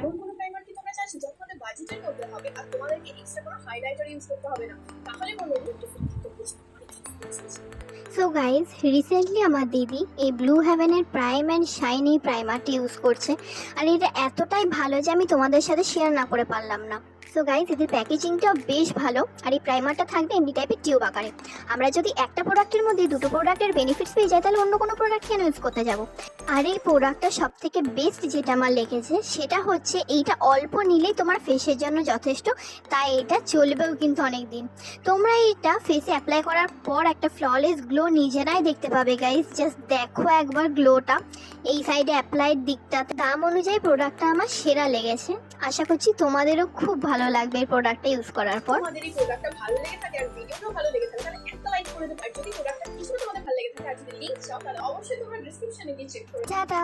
এমন কোনো প্রাইমার কি তোমরা চাইছো যা তোমাদের বাজেটের মধ্যে হবে আর তোমাদেরকে এক্সট্রা কোনো হাইলাইটার ইউজ করতে হবে না? তাহলে বলো সো গাইজ, রিসেন্টলি আমার দিদি এই ব্লু হেভেনের প্রাইম অ্যান্ড শাইনি প্রাইমারটি ইউজ করছে, আর এটা এতটাই ভালো যে আমি তোমাদের সাথে শেয়ার না করে পারলাম না। সো গাইজ, এদের প্যাকেজিংটাও বেশ ভালো, আর এই প্রাইমারটা থাকবে এমনি টাইপের টিউব আকারে। আমরা যদি একটা প্রোডাক্টের মধ্যে দুটো প্রোডাক্টের বেনিফিটস পেয়ে যাই, তাহলে অন্য কোনো প্রোডাক্ট কেন ইউজ করতে যাব? আর এই প্রোডাক্টটা সব থেকে বেস্ট যেটা আমার লেগেছে সেটা হচ্ছে এইটা অল্প নিলেই তোমার ফেসের জন্য যথেষ্ট, তাই এটা চলবেও কিন্তু অনেক দিন। তোমরা এটা ফেসে অ্যাপ্লাই করার পর একটা ফ্ললেস গ্লো নিজেরাই দেখতে পাবে গাইস। জাস্ট দেখো একবার গ্লোটা। এই সাইডে অ্যাপ্লাইড দিকটাতে দাম অনুযায়ী প্রোডাক্টটা আমার সেরা লেগেছে। আশা করছি তোমাদেরও খুব ভালো লাগবে এই প্রোডাক্টটা ইউজ করার পর। তোমাদের এই প্রোডাক্টটা ভালো লেগে থাকে আর ভিডিওটাও ভালো লেগে থাকে, তাহলে একটা লাইক করে দিতে পারো। যদি প্রোডাক্টটা কিছু তোমাদের ভালো লেগে থাকে আর যদি লিংক চাও, তাহলে অবশ্যই তোমরা ডেসক্রিপশনে গিয়ে চেক করো। টাটা।